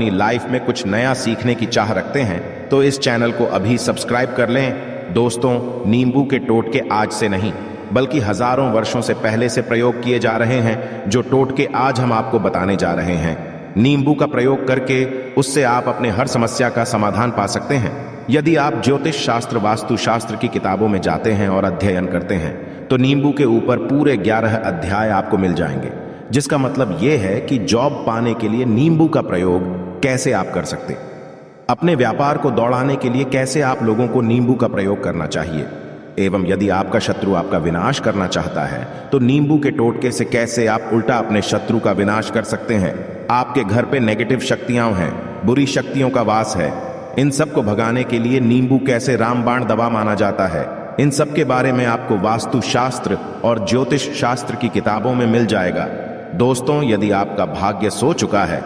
अपनी लाइफ में कुछ नया सीखने की चाह रखते हैं तो इस चैनल को अभी सब्सक्राइब कर लें। दोस्तों, नींबू के टोटके आज से नहीं बल्कि हजारों वर्षों से पहले से प्रयोग किए जा रहे हैं। जो टोटके आज हम आपको बताने जा रहे हैं, नींबू का प्रयोग करके उससे आप अपने हर समस्या का समाधान पा सकते हैं। यदि आप ज्योतिष शास्त्र, वास्तु शास्त्र की किताबों में जाते हैं और अध्ययन करते हैं तो नींबू के ऊपर पूरे 11 अध्याय आपको मिल जाएंगे, जिसका मतलब यह है कि जॉब पाने के लिए नींबू का प्रयोग कैसे आप कर सकते, अपने व्यापार को दौड़ाने के लिए कैसे आप लोगों को नींबू का प्रयोग करना चाहिए, एवं यदि आपका शत्रु आपका विनाश करना चाहता है तो नींबू के टोटके से कैसे आप उल्टा अपने शत्रु का विनाश कर सकते हैं। आपके घर पे नेगेटिव शक्तियां हैं, बुरी शक्तियों का वास है, इन सब को भगाने के लिए नींबू कैसे रामबाण दवा माना जाता है, इन सब के बारे में आपको वास्तु शास्त्र और ज्योतिष शास्त्र की किताबों में मिल जाएगा। दोस्तों, यदि आपका भाग्य सो चुका है,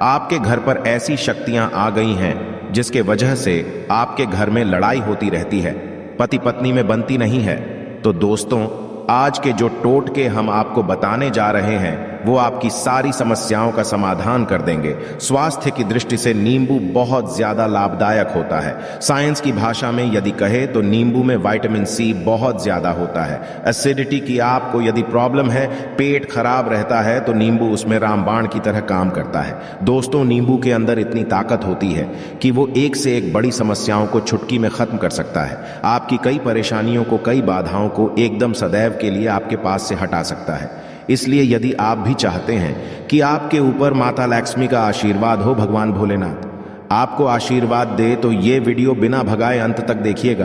आपके घर पर ऐसी शक्तियां आ गई हैं जिसके वजह से आपके घर में लड़ाई होती रहती है, पति पत्नी में बनती नहीं है, तो दोस्तों आज के जो टोटके हम आपको बताने जा रहे हैं वो आपकी सारी समस्याओं का समाधान कर देंगे। स्वास्थ्य की दृष्टि से नींबू बहुत ज्यादा लाभदायक होता है। साइंस की भाषा में यदि कहे तो नींबू में विटामिन सी बहुत ज्यादा होता है। एसिडिटी की आपको यदि प्रॉब्लम है, पेट खराब रहता है, तो नींबू उसमें रामबाण की तरह काम करता है। दोस्तों, नींबू के अंदर इतनी ताकत होती है कि वो एक से एक बड़ी समस्याओं को चुटकी में खत्म कर सकता है। आपकी कई परेशानियों को, कई बाधाओं को एकदम सदैव के लिए आपके पास से हटा सकता है। इसलिए यदि आप भी चाहते हैं कि आपके ऊपर माता लक्ष्मी का आशीर्वाद हो, भगवान भोलेनाथ आपको आशीर्वाद दे, तो ये वीडियो बिना भगाए अंत तक देखिएगा,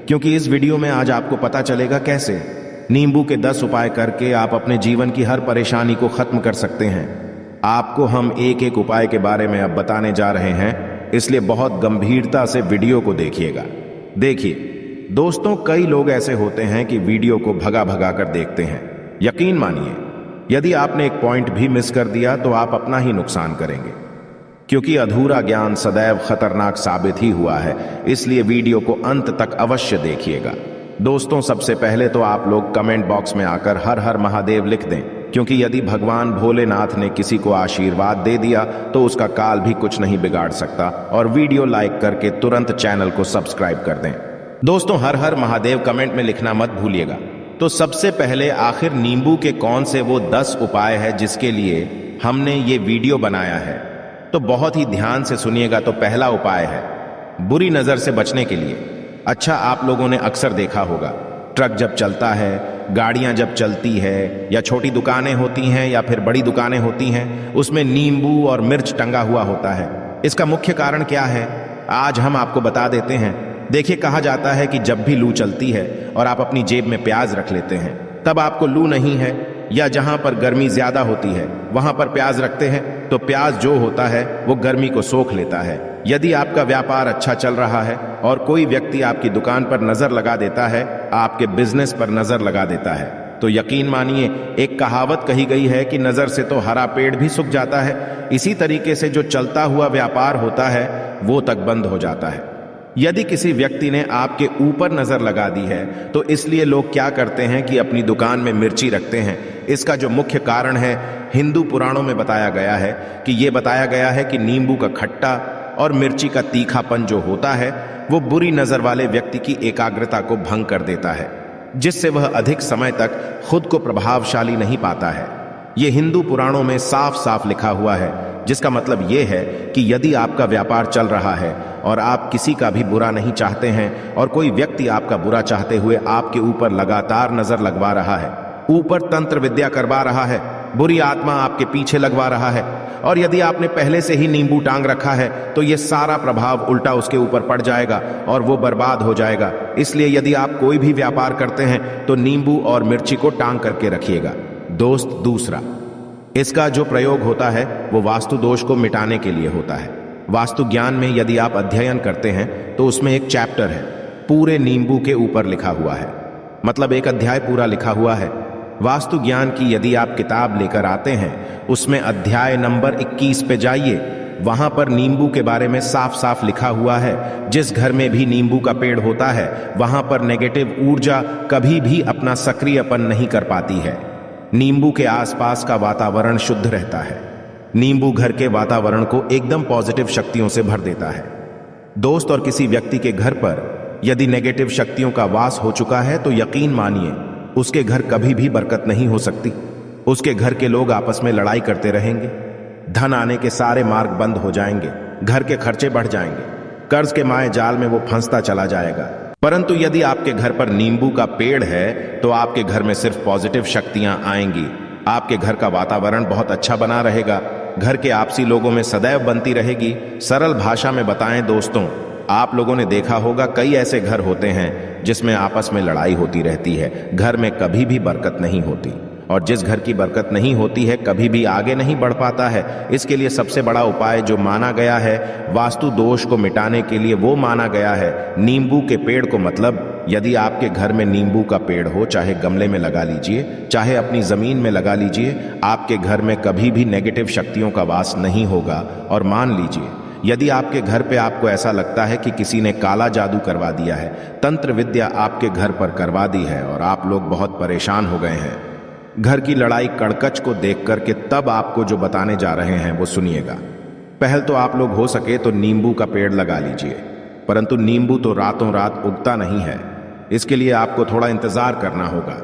क्योंकि इस वीडियो में आज आपको पता चलेगा कैसे नींबू के 10 उपाय करके आप अपने जीवन की हर परेशानी को खत्म कर सकते हैं। आपको हम एक एक उपाय के बारे में अब बताने जा रहे हैं, इसलिए बहुत गंभीरता से वीडियो को देखिएगा। देखिए दोस्तों, कई लोग ऐसे होते हैं कि वीडियो को भगा भगा कर देखते हैं। यकीन मानिए, यदि आपने एक पॉइंट भी मिस कर दिया तो आप अपना ही नुकसान करेंगे, क्योंकि अधूरा ज्ञान सदैव खतरनाक साबित ही हुआ है। इसलिए वीडियो को अंत तक अवश्य देखिएगा। दोस्तों, सबसे पहले तो आप लोग कमेंट बॉक्स में आकर हर हर महादेव लिख दें, क्योंकि यदि भगवान भोलेनाथ ने किसी को आशीर्वाद दे दिया तो उसका काल भी कुछ नहीं बिगाड़ सकता। और वीडियो लाइक करके तुरंत चैनल को सब्सक्राइब कर दें। दोस्तों, हर हर महादेव कमेंट में लिखना मत भूलिएगा। तो सबसे पहले, आखिर नींबू के कौन से वो 10 उपाय है जिसके लिए हमने ये वीडियो बनाया है, तो बहुत ही ध्यान से सुनिएगा। तो पहला उपाय है बुरी नजर से बचने के लिए। अच्छा, आप लोगों ने अक्सर देखा होगा, ट्रक जब चलता है, गाड़ियां जब चलती है, या छोटी दुकानें होती हैं या फिर बड़ी दुकानें होती हैं, उसमें नींबू और मिर्च टंगा हुआ होता है। इसका मुख्य कारण क्या है, आज हम आपको बता देते हैं। देखिए, कहा जाता है कि जब भी लू चलती है और आप अपनी जेब में प्याज रख लेते हैं, तब आपको लू नहीं है, या जहां पर गर्मी ज्यादा होती है वहां पर प्याज रखते हैं तो प्याज जो होता है वो गर्मी को सोख लेता है। यदि आपका व्यापार अच्छा चल रहा है और कोई व्यक्ति आपकी दुकान पर नजर लगा देता है, आपके बिजनेस पर नजर लगा देता है, तो यकीन मानिए, एक कहावत कही गई है कि नजर से तो हरा पेड़ भी सूख जाता है। इसी तरीके से जो चलता हुआ व्यापार होता है वो तक बंद हो जाता है। यदि किसी व्यक्ति ने आपके ऊपर नजर लगा दी है तो इसलिए लोग क्या करते हैं कि अपनी दुकान में मिर्ची रखते हैं। इसका जो मुख्य कारण है, हिंदू पुराणों में बताया गया है कि ये बताया गया है कि नींबू का खट्टा और मिर्ची का तीखापन जो होता है वो बुरी नजर वाले व्यक्ति की एकाग्रता को भंग कर देता है, जिससे वह अधिक समय तक खुद को प्रभावशाली नहीं पाता है। ये हिंदू पुराणों में साफ साफ लिखा हुआ है, जिसका मतलब ये है कि यदि आपका व्यापार चल रहा है और आप किसी का भी बुरा नहीं चाहते हैं और कोई व्यक्ति आपका बुरा चाहते हुए आपके ऊपर लगातार नजर लगवा रहा है, ऊपर तंत्र विद्या करवा रहा है, बुरी आत्मा आपके पीछे लगवा रहा है, और यदि आपने पहले से ही नींबू टांग रखा है तो ये सारा प्रभाव उल्टा उसके ऊपर पड़ जाएगा और वो बर्बाद हो जाएगा। इसलिए यदि आप कोई भी व्यापार करते हैं तो नींबू और मिर्ची को टांग करके रखिएगा। दोस्त, दूसरा, इसका जो प्रयोग होता है वो वास्तु दोष को मिटाने के लिए होता है। वास्तु ज्ञान में यदि आप अध्ययन करते हैं तो उसमें एक चैप्टर है पूरे नींबू के ऊपर लिखा हुआ है, मतलब एक अध्याय पूरा लिखा हुआ है। वास्तु ज्ञान की यदि आप किताब लेकर आते हैं, उसमें अध्याय नंबर 21 पे जाइए, वहां पर नींबू के बारे में साफ साफ लिखा हुआ है। जिस घर में भी नींबू का पेड़ होता है वहां पर नेगेटिव ऊर्जा कभी भी अपना सक्रियपन नहीं कर पाती है। नींबू के आसपास का वातावरण शुद्ध रहता है। नींबू घर के वातावरण को एकदम पॉजिटिव शक्तियों से भर देता है। दोस्त, और किसी व्यक्ति के घर पर यदि नेगेटिव शक्तियों का वास हो चुका है तो यकीन मानिए उसके घर कभी भी बरकत नहीं हो सकती। उसके घर के लोग आपस में लड़ाई करते रहेंगे, धन आने के सारे मार्ग बंद हो जाएंगे, घर के खर्चे बढ़ जाएंगे, कर्ज के माए जाल में वो फंसता चला जाएगा। परंतु यदि आपके घर पर नींबू का पेड़ है तो आपके घर में सिर्फ पॉजिटिव शक्तियां आएंगी। आपके घर का वातावरण बहुत अच्छा बना रहेगा, घर के आपसी लोगों में सदैव बनती रहेगी। सरल भाषा में बताएं दोस्तों, आप लोगों ने देखा होगा कई ऐसे घर होते हैं जिसमें आपस में लड़ाई होती रहती है, घर में कभी भी बरकत नहीं होती। और जिस घर की बरकत नहीं होती है कभी भी आगे नहीं बढ़ पाता है। इसके लिए सबसे बड़ा उपाय जो माना गया है वास्तु दोष को मिटाने के लिए, वो माना गया है नींबू के पेड़ को। मतलब यदि आपके घर में नींबू का पेड़ हो, चाहे गमले में लगा लीजिए, चाहे अपनी जमीन में लगा लीजिए, आपके घर में कभी भी नेगेटिव शक्तियों का वास नहीं होगा। और मान लीजिए यदि आपके घर पे आपको ऐसा लगता है कि किसी ने काला जादू करवा दिया है, तंत्र विद्या आपके घर पर करवा दी है और आप लोग बहुत परेशान हो गए हैं घर की लड़ाई कड़कच को देख करके, तब आपको जो बताने जा रहे हैं वो सुनिएगा। पहल तो आप लोग हो सके तो नींबू का पेड़ लगा लीजिए, परंतु नींबू तो रातों रात उगता नहीं है। इसके लिए आपको थोड़ा इंतजार करना होगा।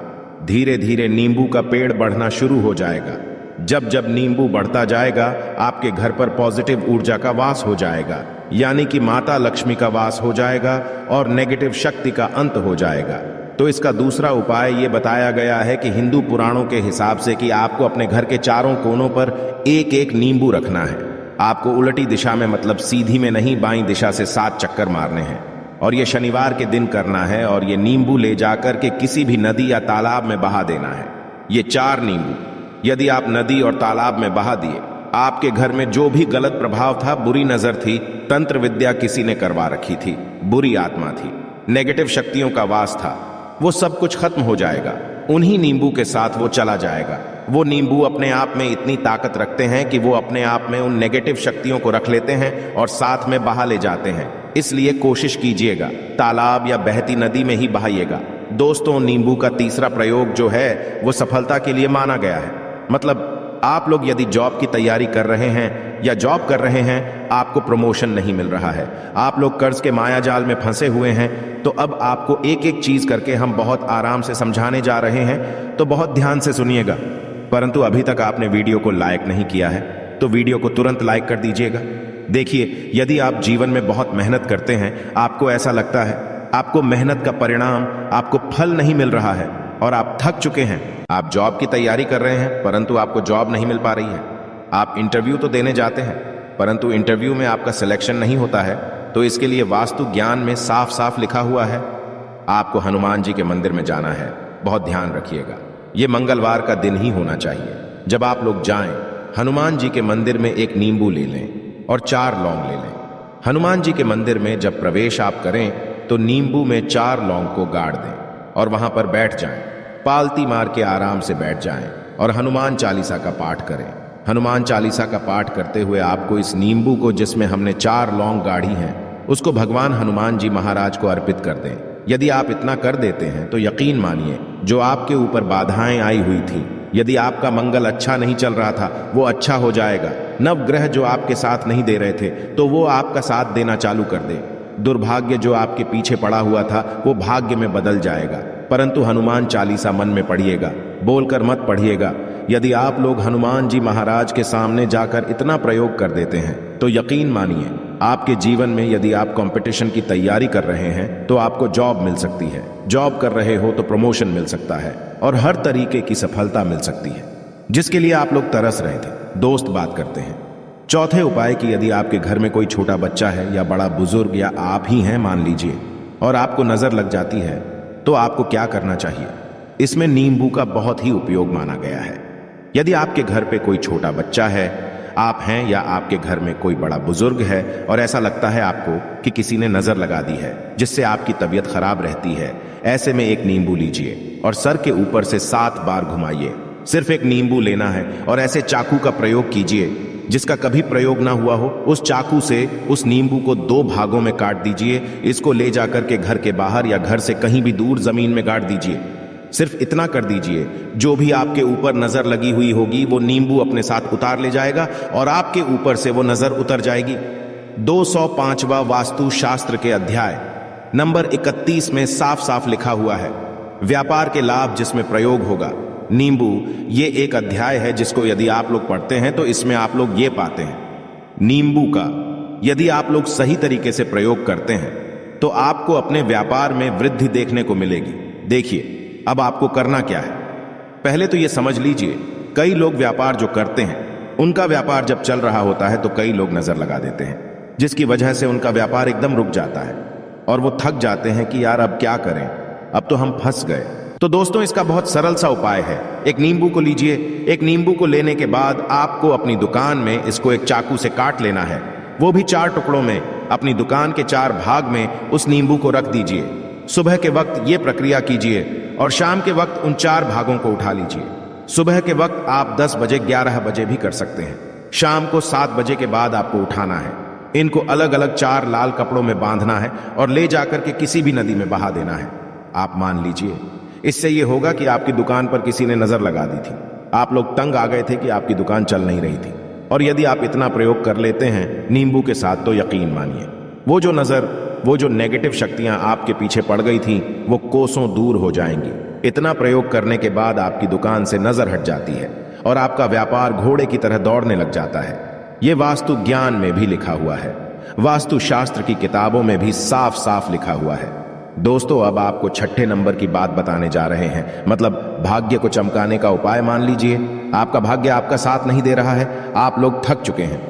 धीरे धीरे नींबू का पेड़ बढ़ना शुरू हो जाएगा। जब जब नींबू बढ़ता जाएगा आपके घर पर पॉजिटिव ऊर्जा का वास हो जाएगा, यानी कि माता लक्ष्मी का वास हो जाएगा और नेगेटिव शक्ति का अंत हो जाएगा। तो इसका दूसरा उपाय ये बताया गया है कि हिंदू पुराणों के हिसाब से कि आपको अपने घर के चारों कोनों पर एक एक नींबू रखना है। आपको उल्टी दिशा में, मतलब सीधी में नहीं, बाईं दिशा से 7 चक्कर मारने हैं और ये शनिवार के दिन करना है। और ये नींबू ले जाकर के किसी भी नदी या तालाब में बहा देना है। ये 4 नींबू यदि आप नदी और तालाब में बहा दिए, आपके घर में जो भी गलत प्रभाव था, बुरी नजर थी, तंत्र विद्या किसी ने करवा रखी थी, बुरी आत्मा थी, नेगेटिव शक्तियों का वास था, वो सब कुछ खत्म हो जाएगा। उन्हीं नींबू के साथ वो चला जाएगा। वो नींबू अपने आप में इतनी ताकत रखते हैं कि वो अपने आप में उन नेगेटिव शक्तियों को रख लेते हैं और साथ में बहा ले जाते हैं। इसलिए कोशिश कीजिएगा तालाब या बहती नदी में ही बहाइएगा। दोस्तों, नींबू का तीसरा प्रयोग जो है वो सफलता के लिए माना गया है। मतलब आप लोग यदि जॉब की तैयारी कर रहे हैं या जॉब कर रहे हैं, आपको प्रमोशन नहीं मिल रहा है, आप लोग कर्ज के माया जाल में फंसे हुए हैं, तो अब आपको एक एक चीज करके हम बहुत आराम से समझाने जा रहे हैं, तो बहुत ध्यान से सुनिएगा। परंतु अभी तक आपने वीडियो को लाइक नहीं किया है तो वीडियो को तुरंत लाइक कर दीजिएगा। देखिए, यदि आप जीवन में बहुत मेहनत करते हैं, आपको ऐसा लगता है आपको मेहनत का परिणाम, आपको फल नहीं मिल रहा है और आप थक चुके हैं, आप जॉब की तैयारी कर रहे हैं परंतु आपको जॉब नहीं मिल पा रही है, आप इंटरव्यू तो देने जाते हैं परंतु इंटरव्यू में आपका सिलेक्शन नहीं होता है, तो इसके लिए वास्तु ज्ञान में साफ साफ लिखा हुआ है आपको हनुमान जी के मंदिर में जाना है। बहुत ध्यान रखिएगा, ये मंगलवार का दिन ही होना चाहिए। जब आप लोग जाएं, हनुमान जी के मंदिर में एक नींबू ले लें और 4 लौंग ले लें। हनुमान जी के मंदिर में जब प्रवेश आप करें तो नींबू में 4 लौंग को गाड़ दें और वहां पर बैठ जाएं, पालती मार के आराम से बैठ जाएं और हनुमान चालीसा का पाठ करें। हनुमान चालीसा का पाठ करते हुए आपको इस नींबू को, जिसमें हमने 4 लौंग गाड़ी हैं, उसको भगवान हनुमान जी महाराज को अर्पित कर दें। यदि आप इतना कर देते हैं तो यकीन मानिए जो आपके ऊपर बाधाएं आई हुई थी, यदि आपका मंगल अच्छा नहीं चल रहा था, वो अच्छा हो जाएगा। नवग्रह जो आपके साथ नहीं दे रहे थे तो वो आपका साथ देना चालू कर दे। दुर्भाग्य जो आपके पीछे पड़ा हुआ था वो भाग्य में बदल जाएगा। परंतु हनुमान चालीसा मन में पढ़िएगा, बोलकर मत पढ़िएगा। यदि आप लोग हनुमान जी महाराज के सामने जाकर इतना प्रयोग कर देते हैं तो यकीन मानिए आपके जीवन में, यदि आप कंपटीशन की तैयारी कर रहे हैं तो आपको जॉब मिल सकती है, जॉब कर रहे हो तो प्रमोशन मिल सकता है और हर तरीके की सफलता मिल सकती है जिसके लिए आप लोग तरस रहे थे। दोस्त, बात करते हैं चौथे उपाय की। यदि आपके घर में कोई छोटा बच्चा है या बड़ा बुजुर्ग या आप ही हैं मान लीजिए, और आपको नजर लग जाती है, तो आपको क्या करना चाहिए? इसमें नींबू का बहुत ही उपयोग माना गया है। यदि आपके घर पे कोई छोटा बच्चा है, आप हैं या आपके घर में कोई बड़ा बुजुर्ग है और ऐसा लगता है आपको कि किसी ने नजर लगा दी है जिससे आपकी तबीयत खराब रहती है, ऐसे में एक नींबू लीजिए और सर के ऊपर से 7 बार घुमाइए। सिर्फ एक नींबू लेना है और ऐसे चाकू का प्रयोग कीजिए जिसका कभी प्रयोग ना हुआ हो। उस चाकू से उस नींबू को 2 भागों में काट दीजिए। इसको ले जाकर के घर के बाहर या घर से कहीं भी दूर जमीन में गाड़ दीजिए। सिर्फ इतना कर दीजिए, जो भी आपके ऊपर नजर लगी हुई होगी वो नींबू अपने साथ उतार ले जाएगा और आपके ऊपर से वो नजर उतर जाएगी। 205वां वास्तु शास्त्र के अध्याय नंबर 31 में साफ साफ लिखा हुआ है, व्यापार के लाभ जिसमें प्रयोग होगा। नींबू ये एक अध्याय है जिसको यदि आप लोग पढ़ते हैं तो इसमें आप लोग ये पाते हैं, नींबू का यदि आप लोग सही तरीके से प्रयोग करते हैं तो आपको अपने व्यापार में वृद्धि देखने को मिलेगी। देखिए अब आपको करना क्या है। पहले तो ये समझ लीजिए, कई लोग व्यापार जो करते हैं उनका व्यापार जब चल रहा होता है तो कई लोग नजर लगा देते हैं, जिसकी वजह से उनका व्यापार एकदम रुक जाता है और वो थक जाते हैं कि यार अब क्या करें, अब तो हम फंस गए। तो दोस्तों इसका बहुत सरल सा उपाय है, एक नींबू को लीजिए। एक नींबू को लेने के बाद आपको अपनी दुकान में इसको एक चाकू से काट लेना है, वो भी 4 टुकड़ों में। अपनी दुकान के 4 भाग में उस नींबू को रख दीजिए। सुबह के वक्त ये प्रक्रिया कीजिए और शाम के वक्त उन 4 भागों को उठा लीजिए। सुबह के वक्त आप 10 बजे 11 बजे भी कर सकते हैं, शाम को 7 बजे के बाद आपको उठाना है। इनको अलग अलग 4 लाल कपड़ों में बांधना है और ले जाकर के किसी भी नदी में बहा देना है। आप मान लीजिए इससे ये होगा कि आपकी दुकान पर किसी ने नजर लगा दी थी, आप लोग तंग आ गए थे कि आपकी दुकान चल नहीं रही थी, और यदि आप इतना प्रयोग कर लेते हैं नींबू के साथ तो यकीन मानिए वो जो नेगेटिव शक्तियां आपके पीछे पड़ गई थी वो कोसों दूर हो जाएंगी। इतना प्रयोग करने के बाद आपकी दुकान से नजर हट जाती है और आपका व्यापार घोड़े की तरह दौड़ने लग जाता है। ये वास्तु ज्ञान में भी लिखा हुआ है, वास्तु शास्त्र की किताबों में भी साफ साफ लिखा हुआ है। दोस्तों अब आपको 6ठे नंबर की बात बताने जा रहे हैं, मतलब भाग्य को चमकाने का उपाय। मान लीजिए आपका भाग्य आपका साथ नहीं दे रहा है, आप लोग थक चुके हैं।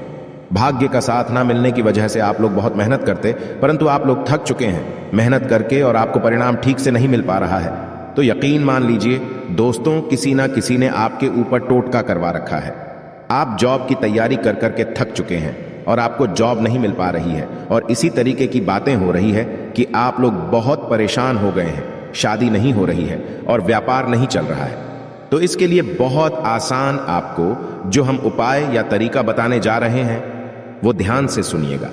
भाग्य का साथ ना मिलने की वजह से आप लोग बहुत मेहनत करते, परंतु आप लोग थक चुके हैं मेहनत करके और आपको परिणाम ठीक से नहीं मिल पा रहा है। तो यकीन मान लीजिए दोस्तों, किसी ना किसी ने आपके ऊपर टोटका करवा रखा है। आप जॉब की तैयारी कर करके थक चुके हैं और आपको जॉब नहीं मिल पा रही है, और इसी तरीके की बातें हो रही है कि आप लोग बहुत परेशान हो गए हैं, शादी नहीं हो रही है और व्यापार नहीं चल रहा है। तो इसके लिए बहुत आसान आपको जो हम उपाय या तरीका बताने जा रहे हैं वो ध्यान से सुनिएगा।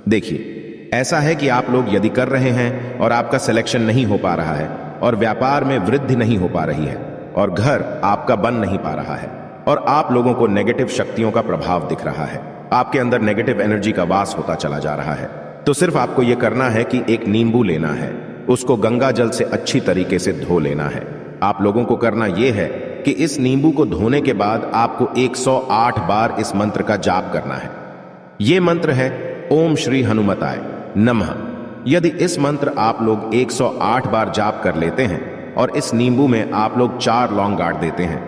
देखिए ऐसा है कि आप लोग यदि कर रहे हैं और आपका सिलेक्शन नहीं हो पा रहा है और व्यापार में वृद्धि नहीं हो पा रही है और घर आपका बन नहीं पा रहा है और आप लोगों को नेगेटिव शक्तियों का प्रभाव दिख रहा है, आपके अंदर नेगेटिव एनर्जी का वास होता चला जा रहा है, तो सिर्फ आपको यह करना है कि एक नींबू लेना है, उसको गंगा जल से अच्छी तरीके से धो लेना है। आप लोगों को करना यह है कि इस नींबू को धोने के बाद आपको 108 बार इस मंत्र का जाप करना है। यह मंत्र है ओम श्री हनुमताय नमः। यदि इस मंत्र आप लोग 108 बार जाप कर लेते हैं और इस नींबू में आप लोग 4 लौंग गाड़ देते हैं,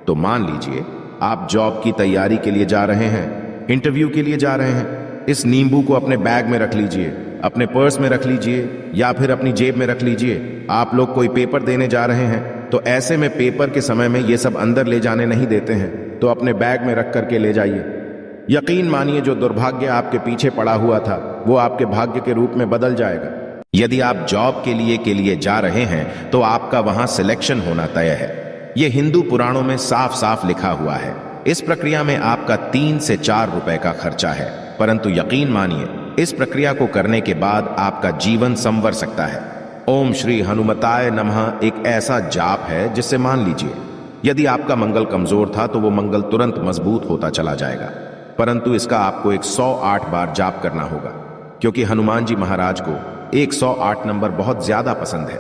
तो मान लीजिए आप जॉब की तैयारी के लिए जा रहे हैं, इंटरव्यू के लिए जा रहे हैं। इस नींबू को अपने बैग में रख लीजिए, अपने पर्स में रख लीजिए या फिर अपनी जेब में रख लीजिए। आप लोग कोई पेपर देने जा रहे हैं तो ऐसे में पेपर के समय में ये सब अंदर ले जाने नहीं देते हैं, तो अपने बैग में रख करके ले जाइए। यकीन मानिए जो दुर्भाग्य आपके पीछे पड़ा हुआ था वो आपके भाग्य के रूप में बदल जाएगा। यदि आप जॉब के लिए जा रहे हैं तो आपका वहां सिलेक्शन होना तय है। यह हिंदू पुराणों में साफ साफ लिखा हुआ है। इस प्रक्रिया में आपका 3 से 4 रुपए का खर्चा है, परंतु यकीन मानिए इस प्रक्रिया को करने के बाद आपका जीवन संवर सकता है। ओम श्री हनुमताय नमः एक ऐसा जाप है जिससे मान लीजिए यदि आपका मंगल कमजोर था तो वो मंगल तुरंत मजबूत होता चला जाएगा, परंतु इसका आपको 108 बार जाप करना होगा, क्योंकि हनुमान जी महाराज को 108 नंबर बहुत ज्यादा पसंद है।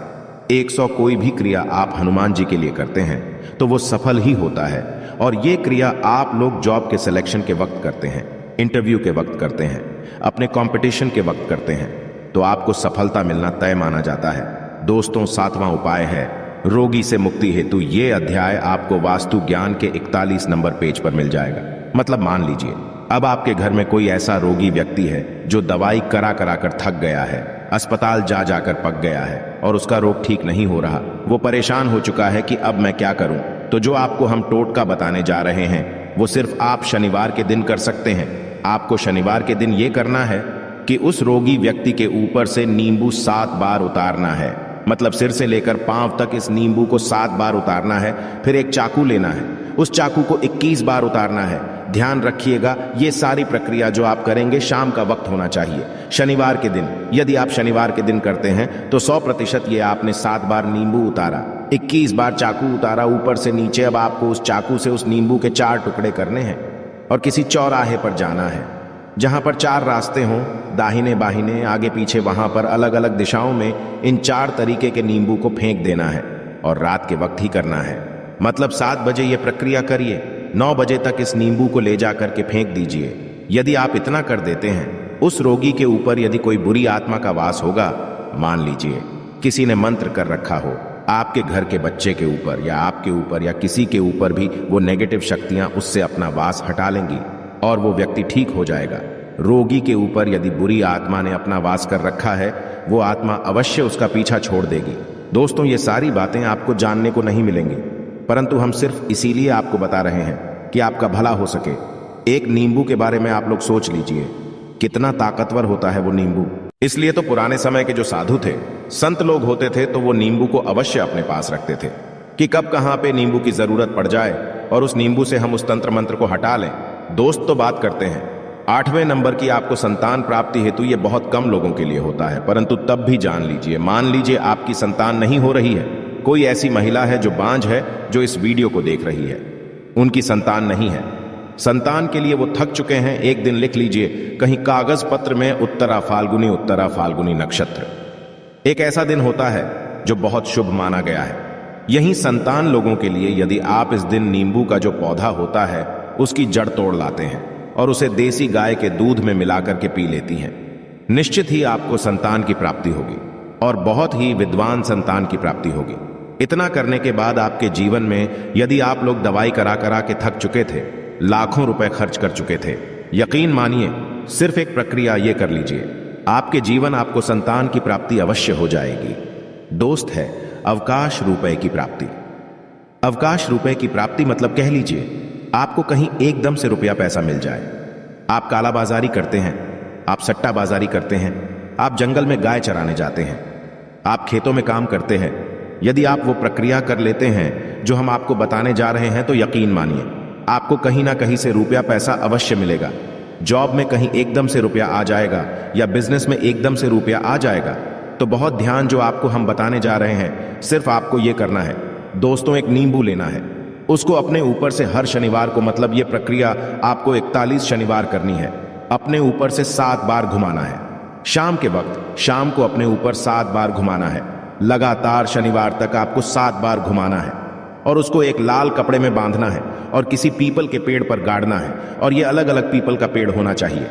100 कोई भी क्रिया आप हनुमान जी के लिए करते हैं तो वो सफल ही होता है, और ये क्रिया आप लोग जॉब के सिलेक्शन के वक्त करते हैं, इंटरव्यू के वक्त करते हैं, अपने कंपटीशन के वक्त करते हैं, तो आपको सफलता मिलना तय माना जाता है। दोस्तों 7वां उपाय है रोगी से मुक्ति हेतु। ये अध्याय आपको वास्तु ज्ञान के 41 नंबर पेज पर मिल जाएगा। मतलब मान लीजिए अब आपके घर में कोई ऐसा रोगी व्यक्ति है जो दवाई करा करा कर थक गया है, अस्पताल जा जाकर पक गया है और उसका रोग ठीक नहीं हो रहा, वो परेशान हो चुका है कि अब मैं क्या करूं। तो जो आपको हम टोटका बताने जा रहे हैं वो सिर्फ आप शनिवार के दिन कर सकते हैं। आपको शनिवार के दिन ये करना है कि उस रोगी व्यक्ति के ऊपर से नींबू 7 बार उतारना है, मतलब सिर से लेकर पांव तक इस नींबू को 7 बार उतारना है। फिर एक चाकू लेना है, उस चाकू को 21 बार उतारना है। ध्यान रखिएगा, ये सारी प्रक्रिया जो आप करेंगे शाम का वक्त होना चाहिए, शनिवार के दिन। यदि आप शनिवार के दिन करते हैं तो 100% ये आपने 7 बार नींबू उतारा, 21 बार चाकू उतारा ऊपर से नीचे। अब आपको उस चाकू से उस नींबू के 4 टुकड़े करने हैं और किसी चौराहे पर जाना है जहां पर 4 रास्ते हों, दाहिने बाहिने आगे पीछे, वहां पर अलग अलग दिशाओं में इन 4 तरीके के नींबू को फेंक देना है और रात के वक्त ही करना है। मतलब 7 बजे ये प्रक्रिया करिए, 9 बजे तक इस नींबू को ले जाकर के फेंक दीजिए। यदि आप इतना कर देते हैं, उस रोगी के ऊपर यदि कोई बुरी आत्मा का वास होगा, मान लीजिए किसी ने मंत्र कर रखा हो, आपके घर के बच्चे के ऊपर या आपके ऊपर या किसी के ऊपर भी वो नेगेटिव शक्तियां उससे अपना वास हटा लेंगी और वो व्यक्ति ठीक हो जाएगा। रोगी के ऊपर यदि बुरी आत्मा ने अपना वास कर रखा है, वो आत्मा अवश्य उसका पीछा छोड़ देगी। दोस्तों, ये सारी बातें आपको जानने को नहीं मिलेंगी, परंतु हम सिर्फ इसीलिए आपको बता रहे हैं कि आपका भला हो सके। एक नींबू के बारे में आप लोग सोच लीजिए, कितना ताकतवर होता है वो नींबू। इसलिए तो पुराने समय के जो साधु थे, संत लोग होते थे, तो वो नींबू को अवश्य अपने पास रखते थे कि कब कहां पे नींबू की जरूरत पड़ जाए और उस नींबू से हम उस तंत्र मंत्र को हटा लें। दोस्त तो बात करते हैं 8वें नंबर की आपको संतान प्राप्ति हेतु, ये बहुत कम लोगों के लिए होता है, परंतु तब भी जान लीजिए, मान लीजिए आपकी संतान नहीं हो रही है, कोई ऐसी महिला है जो बांझ है, जो इस वीडियो को देख रही है, उनकी संतान नहीं है, संतान के लिए वो थक चुके हैं, एक दिन लिख लीजिए कहीं कागज पत्र में उत्तरा फाल्गुनी नक्षत्र। एक ऐसा दिन होता है जो बहुत शुभ माना गया है। यही संतान लोगों के लिए यदि आप इस दिन नींबू का जो पौधा होता है उसकी जड़ तोड़ लाते हैं और उसे देसी गाय के दूध में मिलाकर के पी लेती हैं, निश्चित ही आपको संतान की प्राप्ति होगी और बहुत ही विद्वान संतान की प्राप्ति होगी। इतना करने के बाद आपके जीवन में यदि आप लोग दवाई करा करा के थक चुके थे, लाखों रुपए खर्च कर चुके थे, यकीन मानिए सिर्फ एक प्रक्रिया ये कर लीजिए, आपके जीवन आपको संतान की प्राप्ति अवश्य हो जाएगी। दोस्त है अवकाश रुपए की प्राप्ति। अवकाश रुपए की प्राप्ति मतलब कह लीजिए आपको कहीं एकदम से रुपया पैसा मिल जाए। आप कालाबाजारी करते हैं, आप सट्टाबाजारी करते हैं, आप जंगल में गाय चराने जाते हैं, आप खेतों में काम करते हैं। यदि आप वो प्रक्रिया कर लेते हैं जो हम आपको बताने जा रहे हैं, तो यकीन मानिए आपको कहीं ना कहीं से रुपया पैसा अवश्य मिलेगा। जॉब में कहीं एकदम से रुपया आ जाएगा या बिजनेस में एकदम से रुपया आ जाएगा। तो बहुत ध्यान जो आपको हम बताने जा रहे हैं, सिर्फ आपको ये करना है दोस्तों, एक नींबू लेना है, उसको अपने ऊपर से हर शनिवार को, मतलब ये प्रक्रिया आपको 41 शनिवार करनी है, अपने ऊपर से 7 बार घुमाना है। शाम के वक्त शाम को अपने ऊपर 7 बार घुमाना है, लगातार शनिवार तक आपको 7 बार घुमाना है और उसको एक लाल कपड़े में बांधना है और किसी पीपल के पेड़ पर गाड़ना है। और ये अलग अलग पीपल का पेड़ होना चाहिए,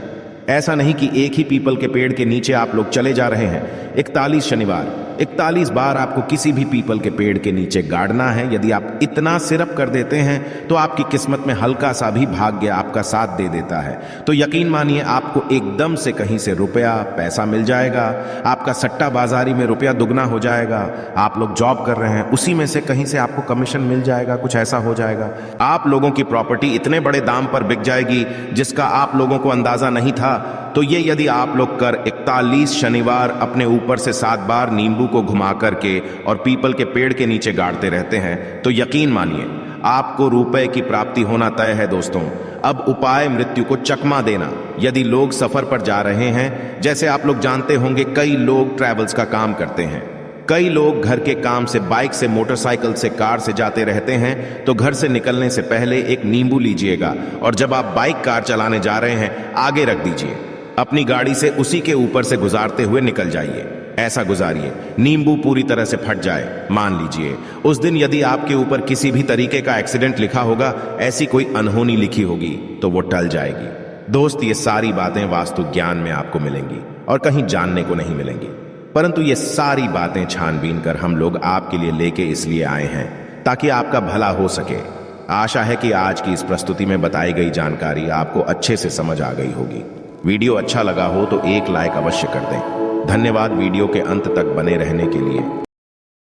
ऐसा नहीं कि एक ही पीपल के पेड़ के नीचे आप लोग चले जा रहे हैं। 41 शनिवार 41 बार आपको किसी भी पीपल के पेड़ के नीचे गाड़ना है। यदि आप इतना सिर्फ कर देते हैं तो आपकी किस्मत में हल्का सा भी भाग्य आपका साथ दे देता है। तो यकीन मानिए आपको एकदम से कहीं से रुपया पैसा मिल जाएगा, आपका सट्टा बाजारी में रुपया दुगना हो जाएगा। आप लोग जॉब कर रहे हैं, उसी में से कहीं से आपको कमीशन मिल जाएगा, कुछ ऐसा हो जाएगा। आप लोगों की प्रॉपर्टी इतने बड़े दाम पर बिक जाएगी जिसका आप लोगों को अंदाजा नहीं था। तो ये यदि आप लोग कर 41 शनिवार अपने ऊपर से 7 बार नींबू को घुमा करके और पीपल के पेड़ के नीचे गाड़ते रहते हैं, तो यकीन मानिए आपको रुपए की प्राप्ति होना तय है। दोस्तों, अब उपाय मृत्यु को चकमा देना। यदि लोग सफर पर जा रहे हैं, जैसे आप लोग जानते होंगे कई लोग ट्रैवल्स का काम करते हैं, कई लोग घर के काम से बाइक से, मोटरसाइकिल से, कार से जाते रहते हैं, तो घर से निकलने से पहले एक नींबू लीजिएगा और जब आप बाइक कार चलाने जा रहे हैं आगे रख दीजिए, अपनी गाड़ी से उसी के ऊपर से गुजारते हुए निकल जाइए। ऐसा गुजारिए नींबू पूरी तरह से फट जाए। मान लीजिए उस दिन यदि आपके ऊपर किसी भी तरीके का एक्सीडेंट लिखा होगा, ऐसी कोई अनहोनी लिखी होगी, तो वो टल जाएगी। दोस्त, ये सारी बातें वास्तु ज्ञान में आपको मिलेंगी और कहीं जानने को नहीं मिलेंगी, परंतु ये सारी बातें छानबीन कर हम लोग आपके लिए लेके इसलिए आए हैं ताकि आपका भला हो सके। आशा है कि आज की इस प्रस्तुति में बताई गई जानकारी आपको अच्छे से समझ आ गई होगी। वीडियो अच्छा लगा हो तो एक लाइक अवश्य कर दें। धन्यवाद वीडियो के अंत तक बने रहने के लिए।